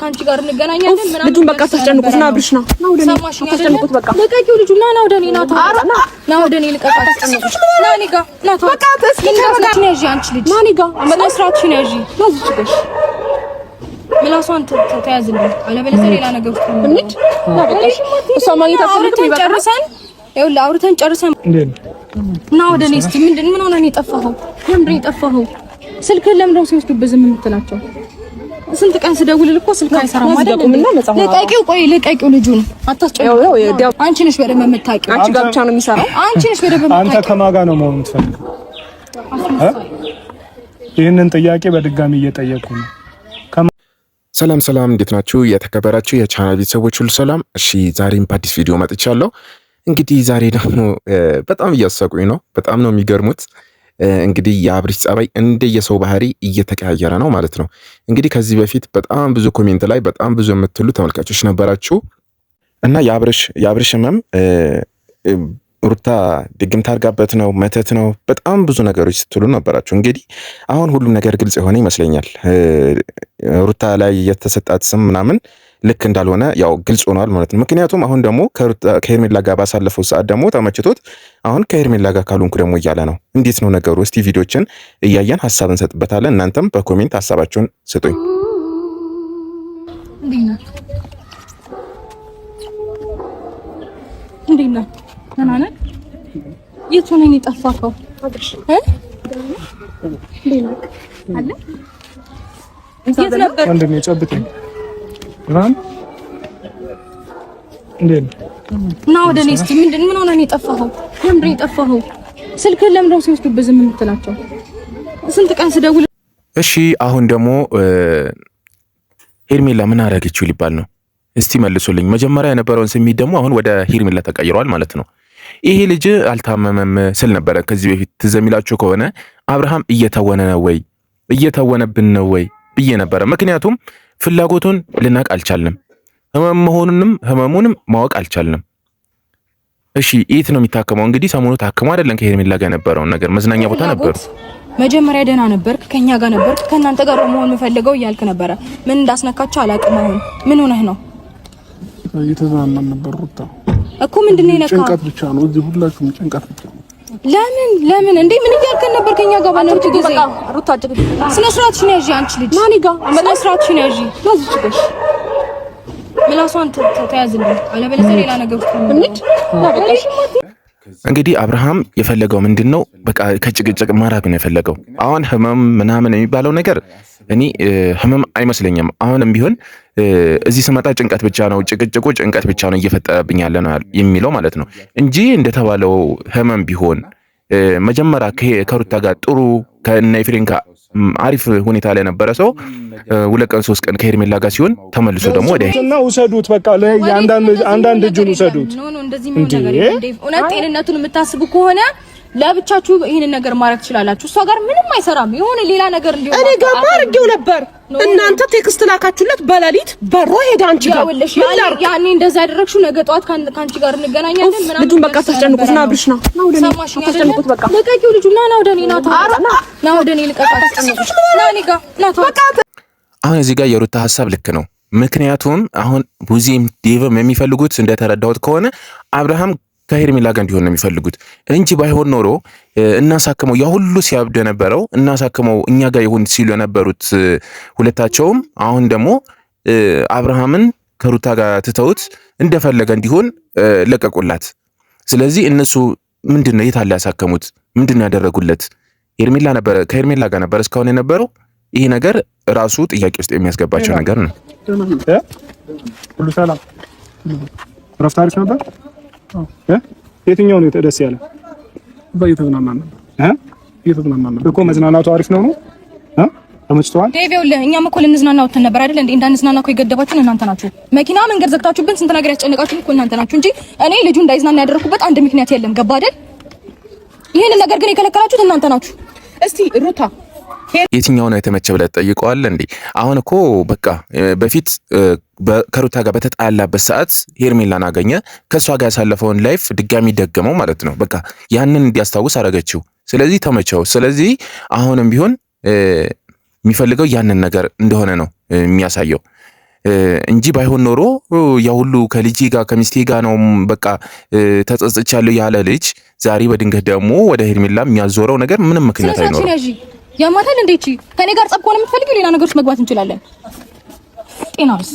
ካንቺ ጋር እንገናኛለን ምናምን ልጁን በቃ ታስጨንቁት ና ብርሽ ነው ታስጨንቁት በቃ ለቀቂው ልጁ ና ወደ እኔ ና ወደ እኔ ልቀቅ ታስጨንቁት ና እኔ ጋር ና በቃ ተስኪ ነጂ አንቺ ልጅ ና እኔ ጋር መስራትሽ ነጂ ያዝሽ ጋር ምላሷን ተያዝልኝ አለበለዚያ ሌላ ነገር ውስጥ እንዴ ና በቃ እሷ ማግኘት አትፈልግም ይጨርሰን ይኸውልህ አውርተን ጨርሰን ና ወደ እኔ እስኪ ምን ሆነ ነው የጠፋኸው ለምንድን ነው የጠፋኸው ስልክህን ለምን ነው ሲወስዱብህ ዝም የምትላቸው ስንት ቀን ስደውልልህ እኮ ስልክ አይሰራም አይደል? ለቀቂው ልጁን አታስጨንቁ። አንቺ ነሽ በደንብ የምታውቂው። አንቺ ጋር ብቻ ነው የሚሰራው። አንቺ ነሽ በደንብ የምታውቂው። አንተ ከማን ጋር ነው መሆን የምትፈልገው? ይሄንን ጥያቄ በድጋሚ እየጠየቁ ነው። ሰላም እንዴት ናችሁ? የተከበራችሁ የቻናል ቤተሰቦች ሁሉ ሰላም። እሺ ዛሬም በአዲስ ቪዲዮ መጥቻለሁ። እንግዲህ ዛሬ ደግሞ በጣም እያሳቁኝ ነው። በጣም ነው የሚገርሙት። እንግዲህ የአብርሽ ጸባይ እንደየሰው ባህሪ እየተቀያየረ ነው ማለት ነው። እንግዲህ ከዚህ በፊት በጣም ብዙ ኮሜንት ላይ በጣም ብዙ የምትሉ ተመልካቾች ነበራችሁ እና የአብርሽ ህመም ሩታ ድግምት አድርጋበት ነው መተት ነው በጣም ብዙ ነገሮች ስትሉ ነበራችሁ። እንግዲህ አሁን ሁሉም ነገር ግልጽ የሆነ ይመስለኛል። ሩታ ላይ የተሰጣት ስም ምናምን ልክ እንዳልሆነ ያው ግልጽ ሆኗል ማለት ነው። ምክንያቱም አሁን ደግሞ ከሄርሜላ ጋር ባሳለፈው ሰዓት ደግሞ ተመችቶት አሁን ከሄርሜላ ጋር ካልሆንኩ ደግሞ እያለ ነው። እንዴት ነው ነገሩ? እስቲ ቪዲዮችን እያየን ሀሳብ እንሰጥበታለን። እናንተም በኮሜንት ሀሳባችሁን ስጡኝ። እንዴና ነናነ የት ሆነህ ነው የጠፋኸው? አለ የት ነበር? ወንድሜ ጨብጠኝ ና ወደ እኔ እስኪ ምን ሆነህ ነው የጠፋኸው? ለምንድን ነው የጠፋኸው? ስልክህን ለምን ነው ሲወስዱብህ ዝም የምትላቸው? ስንት ቀን ስደውል እሺ አሁን ደግሞ ሄርሜላ ምን አደረገችው ሊባል ነው። እስቲ መልሱልኝ። መጀመሪያ የነበረውን ስሜት ደግሞ አሁን ወደ ሄርሜላ ተቀይሯል ማለት ነው። ይሄ ልጅ አልታመመም ስል ነበረ ከዚህ በፊት ትዝ የሚላችሁ ከሆነ አብርሃም እየተወነ ነው ወይ እየተወነብን ነው ወይ ብዬ ነበረ። ምክንያቱም ፍላጎቱን ልናቅ አልቻልንም፣ ህመሙንም ማወቅ አልቻልንም። እሺ የት ነው የሚታከመው? እንግዲህ ሰሞኑ ታክሞ አይደለም ከሄርሜላ ጋር ነበረውን ነገር መዝናኛ ቦታ ነበር። መጀመሪያ ደህና ነበር፣ ከኛ ጋር ነበር፣ ከእናንተ ጋር መሆን የምፈልገው እያልክ ነበረ። ምን እንዳስነካቸው አላውቅም። አሁን ምን ሆነህ ነው? እየተዝናናን ነበር ሩታ እኮ ምንድነው የነካው? ጭንቀት ብቻ ነው እዚህ ሁላችሁም ጭንቀት ብቻ ነው። ለምን እንዴ ምን እያልከን ነበር? ከኛ ጋር ባነርኩ ጊዜ ሩታ ስነ ስርዓትሽን ያዢ አንቺ ልጅ ማን ጋር ስነ ስርዓትሽን ያዢ ያዝሽ ጋር ምላሷን ተያዝልኝ አለበለዚያ ሌላ ነገር ውስጥ እንዴ እንግዲህ አብርሃም የፈለገው ምንድነው? በቃ ከጭቅጭቅ ማራቅ ነው የፈለገው። አሁን ህመም ምናምን የሚባለው ነገር እኔ ህመም አይመስለኝም። አሁንም ቢሆን እዚህ ስመጣ ጭንቀት ብቻ ነው ጭቅጭቁ ጭንቀት ብቻ ነው እየፈጠረብኝ ያለ ነው የሚለው ማለት ነው እንጂ እንደተባለው ህመም ቢሆን መጀመሪያ ከሩታ ጋር ጥሩ ከእነ ኤፍሬም ጋር አሪፍ ሁኔታ ላይ ነበረ ሰው 2 ቀን 3 ቀን ከሄርሜላ ጋር ሲሆን ተመልሶ ደግሞ ወደ እና ውሰዱት በቃ አንዳንድ እጁን ውሰዱት። እንደዚህ ምን ነገር እንዴ እውነት ጤንነቱን የምታስቡ ከሆነ ለብቻችሁ ይሄንን ነገር ማድረግ ትችላላችሁ። እሷ ጋር ምንም አይሰራም። የሆነ ሌላ ነገር እንዲሆን እኔ ጋር ማርገው ነበር። እናንተ ቴክስት ላካችሁለት በሌሊት በሮ ሄዳ አንቺ ጋር ያኔ እንደዛ ያደረግሽው ነገ ጧት ካንቺ ጋር እንገናኛለን ምናምን ልጁን በቃ ታስጨንቁት ና ብርሽ ነው ታስጨንቁት በቃ ለቀቂው ልጁ ና ወደ እኔ ና ወደ እኔ ልቀቅ ታስጨንቁት ና እኔ ጋር ና በቃ አሁን እዚህ ጋር የሩታ ሐሳብ ልክ ነው። ምክንያቱም አሁን ቡዚም ዴቭም የሚፈልጉት እንደተረዳሁት ከሆነ አብርሃም ከሄርሜላ ጋር እንዲሆን ነው የሚፈልጉት እንጂ ባይሆን ኖሮ እናሳክመው ያ ሁሉ ሲያብድ የነበረው እናሳክመው እኛ ጋር ይሁን ሲሉ የነበሩት ሁለታቸውም አሁን ደግሞ አብርሃምን ከሩታ ጋር ትተውት እንደፈለገ እንዲሆን ለቀቁላት። ስለዚህ እነሱ ምንድነው የት አለ ያሳከሙት? ምንድነው ያደረጉለት? ሄርሜላ ነበር ከሄርሜላ ጋር ነበር እስካሁን የነበረው። ይሄ ነገር ራሱ ጥያቄ ውስጥ የሚያስገባቸው ነገር ነው። ሁሉ ሰላም ረፍት አሪፍ ነበር። የትኛው ነው ደስ ያለ? እየተዝናናን ነበር እኮ መዝናናቱ አሪፍ ነው። ተመችቷል። ዴቪውልህ እኛም እኮ ልንዝናና ወጥተን ነበር አይደል እንዴ? እንዳንዝናና እኮ የገደባችሁን እናንተ ናችሁ። መኪና መንገድ ዘግታችሁብን ስንት ነገር ያስጨነቃችሁን እኮ እናንተ ናችሁ እንጂ እኔ ልጁ እንዳይዝናና ያደረኩበት አንድ ምክንያት የለም። ገባ አይደል? ይሄንን ነገር ግን የከለከላችሁት እናንተ ናችሁ። እስቲ ሩታ የትኛው ነው የተመቸ ብለህ ጠይቀዋል እንዴ? አሁን እኮ በቃ በፊት ከሩታ ጋር በተጣላበት ሰዓት ሄርሜላን አገኘ። ከሷ ጋር ያሳለፈውን ላይፍ ድጋሚ ደገመው ማለት ነው። በቃ ያንን እንዲያስታውስ አደረገችው። ስለዚህ ተመቸው። ስለዚህ አሁንም ቢሆን የሚፈልገው ያንን ነገር እንደሆነ ነው የሚያሳየው። እንጂ ባይሆን ኖሮ ያ ሁሉ ከልጄ ጋር ከሚስቴ ጋር ነው በቃ ተጸጽቻለሁ ያለ ልጅ ዛሬ በድንገት ደግሞ ወደ ሄርሜላ የሚያዞረው ነገር ምንም ምክንያት አይኖርም። ያማታል እንዴት ከኔ ጋር ጸብ ከሆነ የምትፈልጊው ሌላ ነገሮች መግባት እንችላለን። ጤናውስ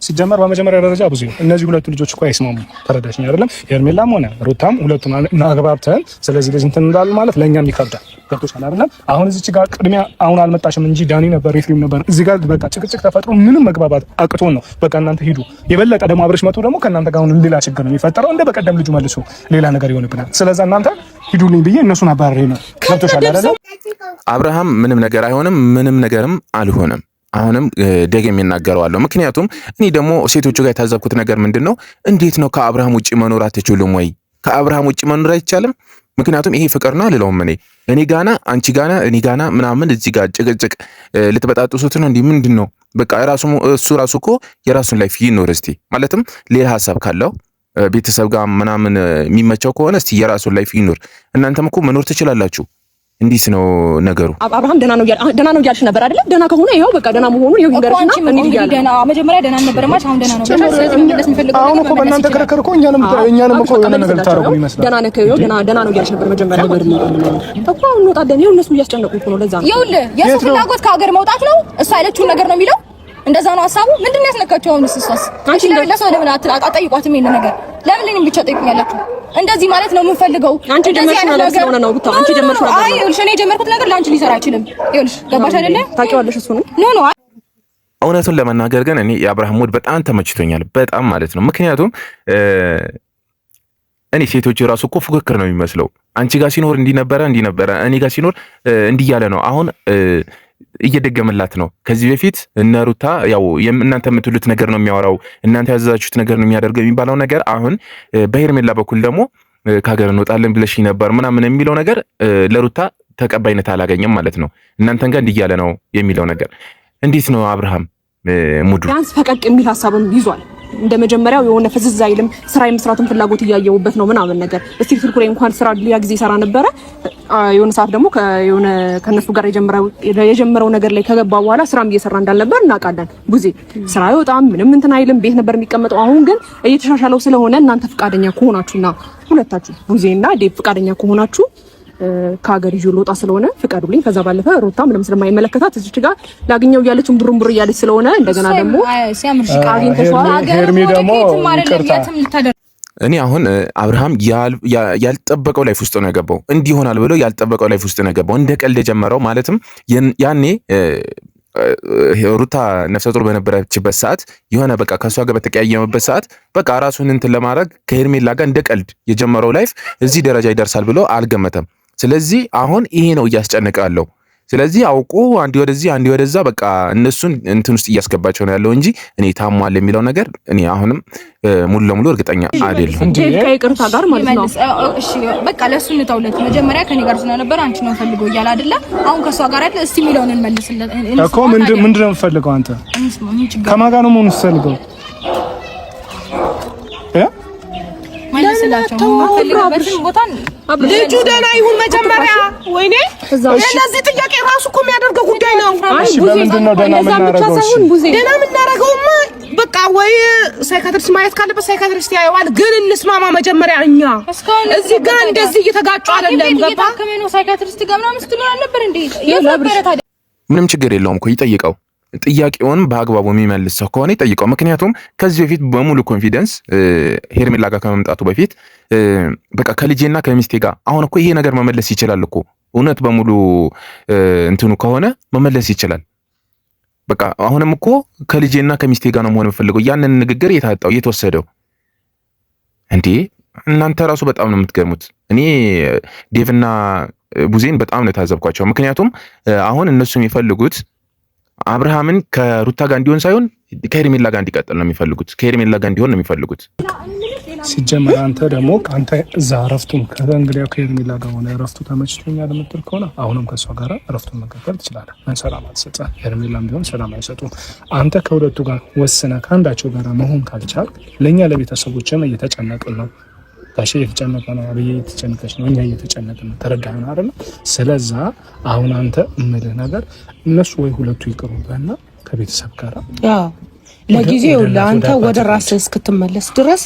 ሲጀመር በመጀመሪያ ደረጃ ብዙ እነዚህ ሁለቱ ልጆች እኮ አይስማሙ። ተረዳሽኝ አይደለም? ሄርሜላም ሆነ ሩታም ሁለቱም እናግባብተን ስለዚህ ልጅ እንትን እንዳል ማለት ለኛም ይከብዳል። ገብቶሻል አይደለም? አሁን እዚች ጋር ቅድሚያ አሁን አልመጣሽም እንጂ ዳኒ ነበር ኤፍሬም ነበር እዚህ ጋር በቃ ጭቅጭቅ ተፈጥሮ ምንም መግባባት አቅቶን ነው። በቃ እናንተ ሂዱ። የበለጠ ደግሞ አብረሽ መጡ ደግሞ ከእናንተ ጋር አሁን ሌላ ችግር ነው የሚፈጠረው። እንደ በቀደም ልጁ መልሶ ሌላ ነገር ይሆንብናል። ስለዚህ እናንተ ሂዱልኝ ብዬ እነሱን አባረሬ ነው። ገብቶሻል አይደለም? አብርሃም ምንም ነገር አይሆንም፣ ምንም ነገርም አልሆነም። አሁንም ደግሜ እናገረዋለሁ። ምክንያቱም እኔ ደግሞ ሴቶቹ ጋር የታዘብኩት ነገር ምንድነው፣ እንዴት ነው ከአብርሃም ውጪ መኖር አትችሉም ወይ? ከአብርሃም ውጪ መኖር አይቻልም? ምክንያቱም ይሄ ፍቅር ነው አልለውም። እኔ ጋና አንቺ ጋና እኔ ጋና ምናምን እዚህ ጋር ጭቅጭቅ ልትበጣጥሱት ነው እንዴ? ምንድነው? በቃ እሱ ራሱ እኮ የራሱን ላይፍ ይኖር እስቲ። ማለትም ሌላ ሀሳብ ካለው ቤተሰብ ጋር ምናምን የሚመቸው ከሆነ እስቲ የራሱን ላይፍ ይኖር። እናንተም እኮ መኖር ትችላላችሁ። እንዲስ ነው ነገሩ። አብርሃም ደና ነው እያልሽ ነበር አይደል? ደና ከሆነ ይሄው በቃ ደና መሆኑን ይሄው ይንገርሽና እንዴ ደና መጀመሪያ ደና ነበር ማለት አሁን ደና ነው። ስለዚህ ምንድነው የሚፈልገው? አሁን እኮ በእናንተ ክርክር እኮ እኛንም እኮ የሆነ ነገር ታረጉ ይመስላል። ደና ነው ከይው ደና ነው እያልሽ ነበር መጀመሪያ እኮ አሁን እንወጣለን። ይሄው እነሱ እያስጨነቁ ነው። ለዛ ነው ይኸውልህ የሱ ፍላጎት ከሀገር መውጣት ነው። እሱ አይለችው ነገር ነው የሚለው እንደዛ ነው ሐሳቡ። ምንድነው ያስነካቸው? አሁን እሱስ አንቺ ለሰው ለምን አትጠይቋትም? ይሄን ነገር ለምን እኔን ብቻ ጠይቁኛላችሁ? እንደዚህ ማለት ነው የምንፈልገው። አንቺ ጀመርሽ ነገር ስለሆነ ነው ብታ አንቺ ጀመርሽ ነገር። አይ ይኸውልሽ እኔ የጀመርኩት ነገር ለአንቺ ሊሰራ አይችልም። ይኸውልሽ ገባሽ አይደለ? ታውቂዋለሽ እሱን ኖ እውነቱን ለመናገር ግን እኔ የአብርሃም ሙድ በጣም ተመችቶኛል። በጣም ማለት ነው። ምክንያቱም እኔ ሴቶች ራሱ እኮ ፉክክር ነው የሚመስለው። አንቺ ጋር ሲኖር እንዲህ ነበረ፣ እኔ ጋር ሲኖር እንዲህ ያለ ነው። አሁን እየደገመላት ነው። ከዚህ በፊት እነ ሩታ ያው እናንተ የምትሉት ነገር ነው የሚያወራው፣ እናንተ ያዘዛችሁት ነገር ነው የሚያደርገው የሚባለው ነገር አሁን በሄርሜላ በኩል ደግሞ ከሀገር እንወጣለን ብለሽ ነበር ምናምን የሚለው ነገር ለሩታ ተቀባይነት አላገኘም ማለት ነው። እናንተን ጋር እንዲህ ያለ ነው የሚለው ነገር እንዴት ነው አብርሃም ሙዱ ቢያንስ ፈቀቅ የሚል ሀሳብም ይዟል። እንደ መጀመሪያው የሆነ ፍዝዝ አይልም። ስራ የመስራቱን ፍላጎት እያየውበት ነው ምናምን ነገር እስቲ ስልኩ ላይ እንኳን ስራ ሊያ ጊዜ ሰራ ነበረ። የሆነ ሰዓት ደግሞ ከነሱ ጋር የጀመረው ነገር ላይ ከገባ በኋላ ስራም እየሰራ እንዳልነበር እናውቃለን። ቡዜ ስራ አይወጣም ምንም እንትን አይልም፣ ቤት ነበር የሚቀመጠው። አሁን ግን እየተሻሻለው ስለሆነ እናንተ ፍቃደኛ ከሆናችሁና ሁለታችሁ ቡዜና ዴቭ ፍቃደኛ ከሆናችሁ ከሀገር ይዞ ልወጣ ስለሆነ ፍቀዱልኝ። ከዛ ባለፈ ሩታ ምንም ስለማይመለከታት እዚች ጋር ላግኘው እያለች ቡሩምቡር እያለች ስለሆነ እንደገና ደግሞ ሄርሜ ደግሞ እኔ አሁን አብርሃም ያልጠበቀው ላይፍ ውስጥ ነው የገባው። እንዲህ ይሆናል ብሎ ያልጠበቀው ላይፍ ውስጥ ነው የገባው። እንደ ቀልድ የጀመረው ማለትም ያኔ ሩታ ነፍሰ ጡር በነበረችበት ሰዓት የሆነ በቃ ከሷ ጋር በተቀያየመበት ሰዓት በቃ ራሱን እንትን ለማድረግ ከሄርሜላ ጋር እንደ ቀልድ የጀመረው ላይፍ እዚህ ደረጃ ይደርሳል ብሎ አልገመተም። ስለዚህ አሁን ይሄ ነው እያስጨነቀ ያለው። ስለዚህ አውቆ አንዴ ወደዚህ አንዴ ወደዛ በቃ እነሱን እንትን ውስጥ እያስገባቸው ነው ያለው እንጂ እኔ ታሟል የሚለው ነገር እኔ አሁንም ሙሉ ለሙሉ እርግጠኛ አይደለም። ከይቅርታ ጋር ማለት ነው። እሺ በቃ ለሱ እንተውለት። መጀመሪያ ከኔ ጋር ስለነበር አንቺ ነው ፈልገው እያለ አይደለ? አሁን ከሷ ጋር አይደል? እስቲ የሚለውን እንመልስለት እኮ ምንድን ነው የምፈልገው? አንተ ከማን ጋር ነው መሆን የምትፈልገው? ልጁ ደህና ይሁን መጀመሪያ። ወይኔ ለዚህ ጥያቄ ራሱ እኮ የሚያደርገው ጉዳይ ነው። እሺ በምንድን ነው ደህና የምናደርገው? ደህና የምናደርገውማ በቃ ወይ ሳይካትሪስት ማየት ካለበት ሳይካትሪስት ያየዋል። ግን እንስማማ መጀመሪያ። እኛ እዚህ ጋር እንደዚህ እየተጋጩ አይደለም። ገባ ከመኖ ሳይካትሪስት ጋር ምናምን ስትኖር ነበር እንዴ? ምንም ችግር የለውም እኮ ይጠይቀው። ጥያቄውን በአግባቡ የሚመልስ ሰው ከሆነ ይጠይቀው። ምክንያቱም ከዚህ በፊት በሙሉ ኮንፊደንስ ሄርሜላ ጋር ከመምጣቱ በፊት በቃ ከልጄና ከሚስቴ ጋር አሁን እኮ ይሄ ነገር መመለስ ይችላል እኮ እውነት በሙሉ እንትኑ ከሆነ መመለስ ይችላል። በቃ አሁንም እኮ ከልጄና ከሚስቴ ጋር ነው መሆን የምፈልገው። ያንን ንግግር የታጣው የተወሰደው እንዴ? እናንተ ራሱ በጣም ነው የምትገርሙት። እኔ ዴቭና ቡዜን በጣም ነው የታዘብኳቸው። ምክንያቱም አሁን እነሱ የሚፈልጉት አብርሃምን ከሩታ ጋር እንዲሆን ሳይሆን ከሄርሜላ ጋር እንዲቀጥል ነው የሚፈልጉት። ከሄርሜላ ጋር እንዲሆን ነው የሚፈልጉት። ሲጀመር አንተ ደግሞ አንተ እዛ እረፍቱን ከእንግዲያው ከሄርሜላ ጋር ሆነ እረፍቱ ተመችቶኛል የምትል ከሆነ አሁንም ከእሷ ጋር እረፍቱን መቀጠል ትችላለህ። ሰላም አትሰጥም። ሄርሜላም ቢሆን ሰላም አይሰጡም። አንተ ከሁለቱ ጋር ወስነህ ከአንዳቸው ጋር መሆን ካልቻልክ ለእኛ ለቤተሰቦችም እየተጨነቅን ነው። ታሽ እየተጨነቀ ነው። አብዬ እየተጨነቀች ነው። እኛ እየተጨነቅን ነው። ተረዳኸኝ አይደል? ስለዛ አሁን አንተ እምልህ ነገር እነሱ ወይ ሁለቱ ይቅሩበትና ከቤተሰብ ጋር ለጊዜው ለአንተ ወደ ራስህ እስክትመለስ ድረስ